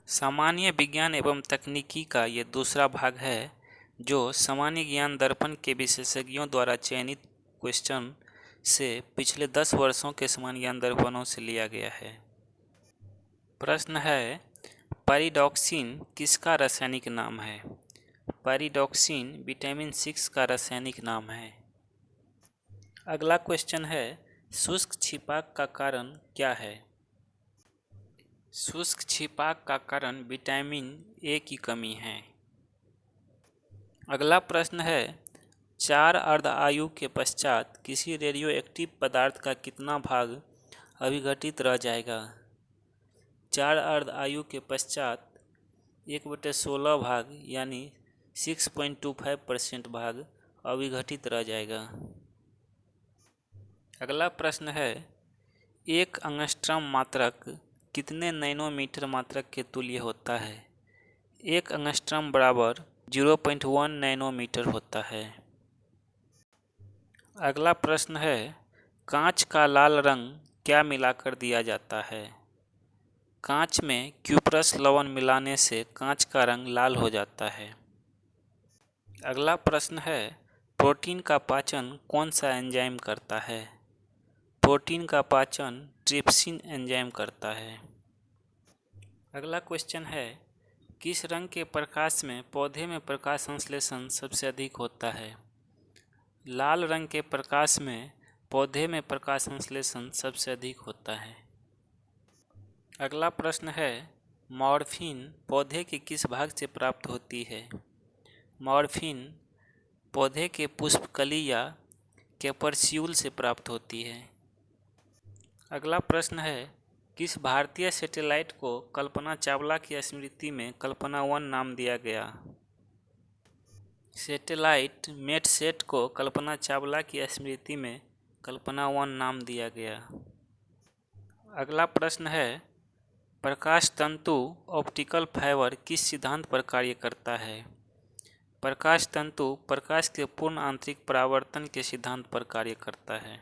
सामान्य विज्ञान एवं तकनीकी का ये दूसरा भाग है जो सामान्य ज्ञान दर्पण के विशेषज्ञों द्वारा चयनित क्वेश्चन से पिछले 10 वर्षों के सामान्य ज्ञान दर्पणों से लिया गया है। प्रश्न है, पैरिडॉक्सिन किसका रासायनिक नाम है? पैरिडॉक्सिन विटामिन 6 का रासायनिक नाम है। अगला क्वेश्चन है, शुष्क छिपाक का कारण क्या है? शुष्क छिपाक का कारण विटामिन ए की कमी है। अगला प्रश्न है, 4 अर्ध आयु के पश्चात किसी रेडियो एक्टिव पदार्थ का कितना भाग अविघटित रह जाएगा? 4 अर्ध आयु के पश्चात 1/16 भाग यानी 6.25% भाग अविघटित रह जाएगा। अगला प्रश्न है, एक एंगस्ट्रॉम मात्रक कितने नैनोमीटर मात्रक के तुल्य होता है? एक एंगस्ट्रॉम बराबर 0.1 नैनोमीटर होता है। अगला प्रश्न है, कांच का लाल रंग क्या मिलाकर दिया जाता है? कांच में क्यूप्रस लवण मिलाने से कांच का रंग लाल हो जाता है। अगला प्रश्न है, प्रोटीन का पाचन कौन सा एंजाइम करता है? प्रोटीन का पाचन ट्रिप्सिन एंजाइम करता है। अगला क्वेश्चन है, किस रंग के प्रकाश में पौधे में प्रकाश संश्लेषण सबसे अधिक होता है? लाल रंग के प्रकाश में पौधे में प्रकाश संश्लेषण सबसे अधिक होता है। अगला प्रश्न है, मॉर्फिन पौधे के किस भाग से प्राप्त होती है? मॉर्फिन पौधे के पुष्पकली या कैप्सूल से प्राप्त होती है। अगला प्रश्न है, किस भारतीय सैटेलाइट को कल्पना चावला की स्मृति में कल्पना 1 नाम दिया गया? सैटेलाइट मेटसेट को कल्पना चावला की स्मृति में कल्पना 1 नाम दिया गया। अगला प्रश्न है, प्रकाश तंतु ऑप्टिकल फाइबर किस सिद्धांत पर कार्य करता है? प्रकाश तंतु प्रकाश के पूर्ण आंतरिक परावर्तन के सिद्धांत पर कार्य करता है।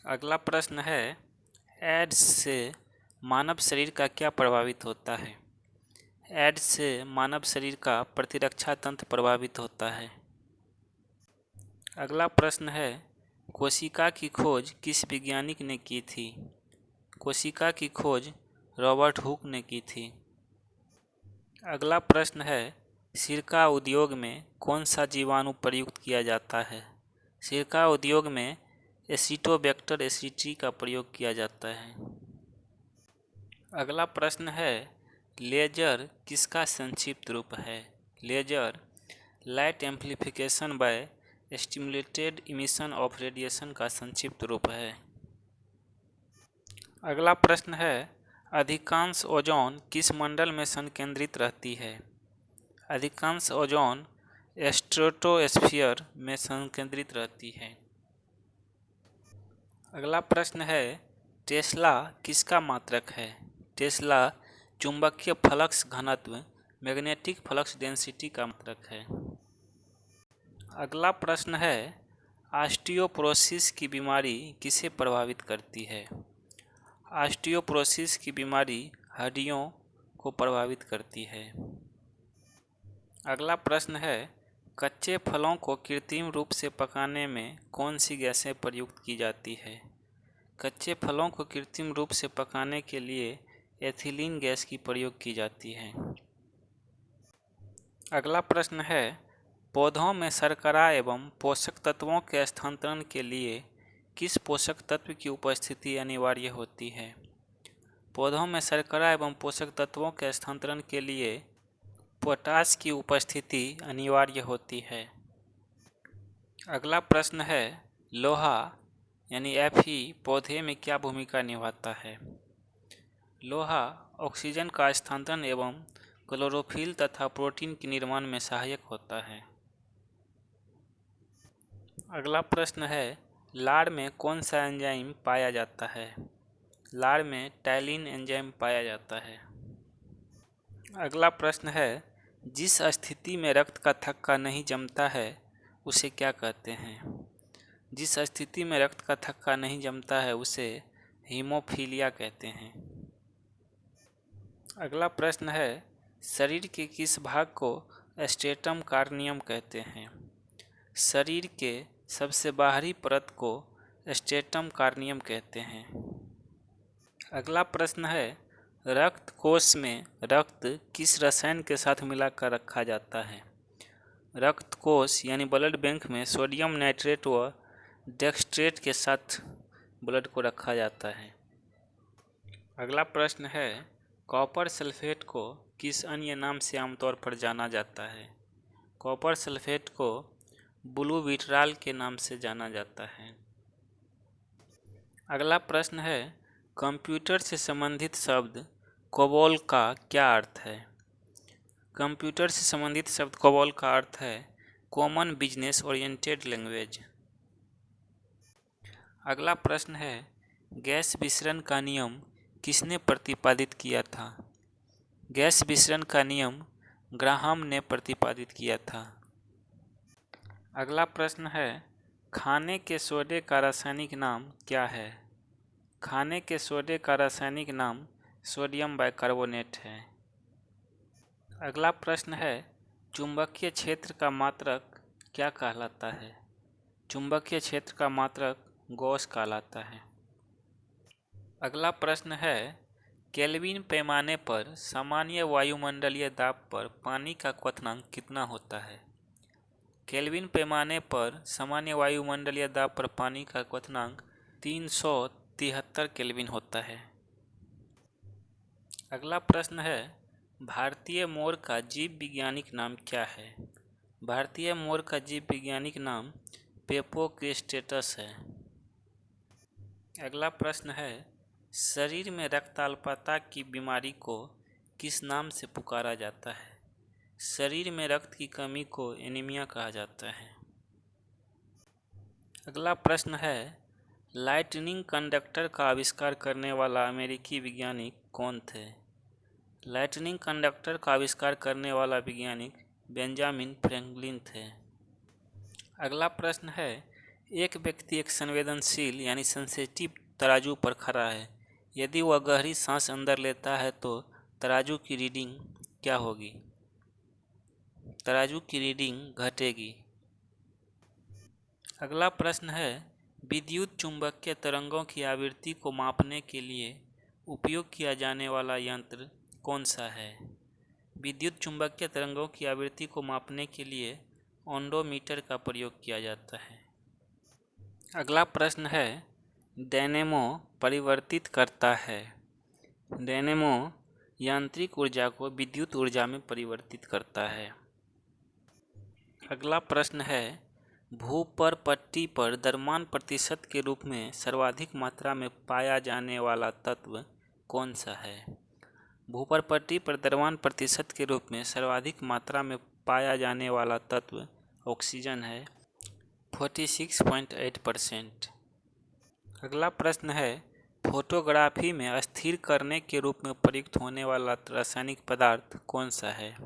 अगला प्रश्न है, एड्स से मानव शरीर का क्या प्रभावित होता है? एड्स से मानव शरीर का प्रतिरक्षा तंत्र प्रभावित होता है। अगला प्रश्न है, कोशिका की खोज किस वैज्ञानिक ने की थी? कोशिका की खोज रॉबर्ट हुक ने की थी। अगला प्रश्न है, सिरका उद्योग में कौन सा जीवाणु प्रयुक्त किया जाता है? सिरका उद्योग में एसिटोबैक्टर एसिटी का प्रयोग किया जाता है। अगला प्रश्न है, लेजर किसका संक्षिप्त रूप है? Laser light amplification by stimulated emission of radiation का संक्षिप्त रूप है। अगला प्रश्न है, अधिकांश ओजोन किस मंडल में संकेंद्रित रहती है? अधिकांश ओजोन स्ट्रेटोस्फीयर में संकेंद्रित रहती है। अगला प्रश्न है, टेस्ला किसका मात्रक है? टेस्ला चुंबकीय फ्लक्स घनत्व मैग्नेटिक फ्लक्स डेंसिटी का मात्रक है। अगला प्रश्न है, ऑस्टियोपोरोसिस की बीमारी किसे प्रभावित करती है? ऑस्टियोपोरोसिस की बीमारी हड्डियों को प्रभावित करती है। अगला प्रश्न है, कच्चे फलों को कृत्रिम रूप से पकाने में कौन सी गैसें प्रयुक्त की जाती है? कच्चे फलों को कृत्रिम रूप से पकाने के लिए एथिलीन गैस की प्रयोग की जाती है। अगला प्रश्न है, पौधों में शर्करा एवं पोषक तत्वों के स्थानांतरण के लिए किस पोषक तत्व की उपस्थिति अनिवार्य होती है? पौधों में शर्करा एवं पोषक तत्वों के स्थानांतरण के लिए पोटाश की उपस्थिति अनिवार्य होती है। अगला प्रश्न है, लोहा यानी Fe पौधे में क्या भूमिका निभाता है? लोहा ऑक्सीजन का स्थानांतरण एवं क्लोरोफिल तथा प्रोटीन के निर्माण में सहायक होता है। अगला प्रश्न है, लार में कौन सा एंजाइम पाया जाता है? लार में टाइलिन एंजाइम पाया जाता है। अगला प्रश्न है, जिस स्थिति में रक्त का थक्का नहीं जमता है उसे क्या कहते हैं? जिस स्थिति में रक्त का थक्का नहीं जमता है उसे हीमोफीलिया कहते हैं। अगला प्रश्न है, शरीर के किस भाग को स्ट्रेटम कार्नियम कहते हैं? शरीर के सबसे बाहरी परत को स्ट्रेटम कार्नियम कहते हैं। अगला प्रश्न है, रक्त कोश में रक्त किस रसायन के साथ मिलाकर रखा जाता है? रक्त कोश यानी ब्लड बैंक में सोडियम नाइट्रेट व डेक्सट्रेट के साथ ब्लड को रखा जाता है। अगला प्रश्न है, कॉपर सल्फेट को किस अन्य नाम से आमतौर पर जाना जाता है? कॉपर सल्फेट को ब्लू विट्राल के नाम से जाना जाता है। अगला प्रश्न है, कंप्यूटर से संबंधित शब्द कोबोल का क्या अर्थ है? कंप्यूटर से संबंधित शब्द कोबोल का अर्थ है कॉमन बिजनेस ओरिएंटेड लैंग्वेज। अगला प्रश्न है, गैस विसरण का नियम किसने प्रतिपादित किया था? गैस विसरण का नियम ग्राहम ने प्रतिपादित किया था। अगला प्रश्न है, खाने के सोडे का रासायनिक नाम क्या है? खाने के सोडे का रासायनिक नाम सोडियम बाइकार्बोनेट है। अगला प्रश्न है, चुंबकीय क्षेत्र का मात्रक क्या कहलाता है? चुंबकीय क्षेत्र का मात्रक गॉस कहलाता है। अगला प्रश्न है, केल्विन पैमाने पर सामान्य वायुमंडलीय दाब पर पानी का क्वथनांक कितना होता है? केल्विन पैमाने पर सामान्य वायुमंडलीय दाब पर पानी का क्वथनांक 373 केल्विन होता है। अगला प्रश्न है, भारतीय मोर का जीव वैज्ञानिक नाम क्या है? भारतीय मोर का जीव वैज्ञानिक नाम पेपोक्रिस्टेटस है। अगला प्रश्न है, शरीर में रक्ताल्पता की बीमारी को किस नाम से पुकारा जाता है? शरीर में रक्त की कमी को एनीमिया कहा जाता है। अगला प्रश्न है, लाइटनिंग कंडक्टर का आविष्कार करने वाला अमेरिकी वैज्ञानिक कौन थे? लाइटनिंग कंडक्टर का आविष्कार करने वाला वैज्ञानिक बेंजामिन फ्रैंकलिन थे। अगला प्रश्न है, एक व्यक्ति एक संवेदनशील यानी सेंसिटिव तराजू पर खड़ा है। यदि वह गहरी सांस अंदर लेता है तो तराजू की रीडिंग क्या होगी? तराजू की रीडिंग घटेगी। अगला प्रश्न है, विद्युत चुंबकीय तरंगों की आवृत्ति को मापने के लिए उपयोग किया जाने वाला यंत्र कौन सा है? विद्युत चुंबकीय तरंगों की आवृत्ति को मापने के लिए ओडोमीटर का प्रयोग किया जाता है। अगला प्रश्न है, डायनेमो परिवर्तित करता है। डायनेमो यांत्रिक ऊर्जा को विद्युत ऊर्जा में परिवर्तित करता है। अगला प्रश्न है, भूपर्पट्टी पर द्रव्यमान प्रतिशत के रूप में सर्वाधिक मात्रा में पाया जाने वाला तत्व कौन सा है? भूपर्पट्टी पर द्रव्यमान प्रतिशत के रूप में सर्वाधिक मात्रा में पाया जाने वाला तत्व ऑक्सीजन है, 46.8%। अगला प्रश्न है, फोटोग्राफी में स्थिर करने के रूप में प्रयुक्त होने वाला रासायनिक पदार्थ कौन सा है?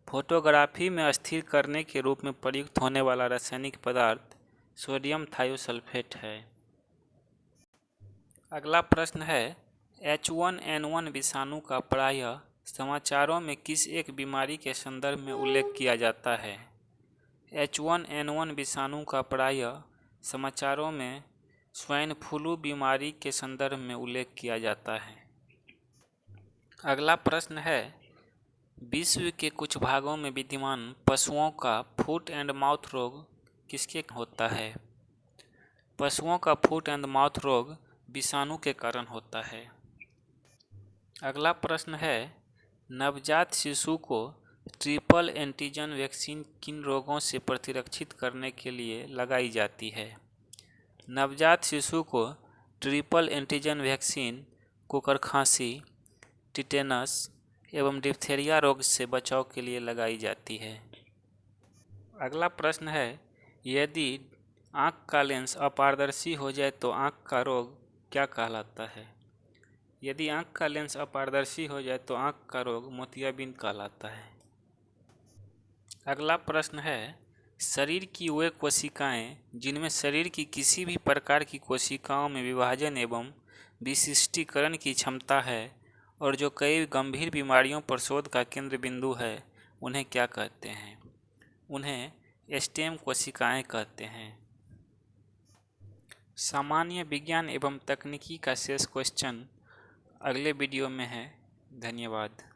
फोटोग्राफी में स्थिर करने के रूप में प्रयुक्त होने वाला रासायनिक पदार्थ सोडियम थायोसल्फेट है। अगला प्रश्न है, H1N1 विषाणु का प्रायः समाचारों में किस एक बीमारी के संदर्भ में उल्लेख किया जाता है? H1N1 विषाणु का प्रायः समाचारों में स्वाइन फ्लू बीमारी के संदर्भ में उल्लेख किया जाता है। अगला प्रश्न है, विश्व के कुछ भागों में विद्यमान पशुओं का फुट एंड माउथ रोग किसके होता है? पशुओं का फुट एंड माउथ रोग विषाणु के कारण होता है। अगला प्रश्न है, नवजात शिशु को ट्रिपल एंटीजन वैक्सीन किन रोगों से प्रतिरक्षित करने के लिए लगाई जाती है? नवजात शिशु को ट्रिपल एंटीजन वैक्सीन कुकर खांसी, टिटेनस एवं डिप्थेरिया रोग से बचाव के लिए लगाई जाती है। अगला प्रश्न है, यदि आँख का लेंस अपारदर्शी हो जाए तो आँख का रोग क्या कहलाता है? यदि आँख का लेंस अपारदर्शी हो जाए तो आँख का रोग मोतियाबिंद कहलाता है। अगला प्रश्न है, शरीर की वे कोशिकाएं जिनमें शरीर की किसी भी प्रकार की कोशिकाओं में विभाजन एवं विशिष्टीकरण की क्षमता है और जो कई गंभीर बीमारियों पर शोध का केंद्र बिंदु है, उन्हें क्या कहते हैं? उन्हें स्टेम कोशिकाएं कहते हैं। सामान्य विज्ञान एवं तकनीकी का शेष क्वेश्चन अगले वीडियो में है। धन्यवाद।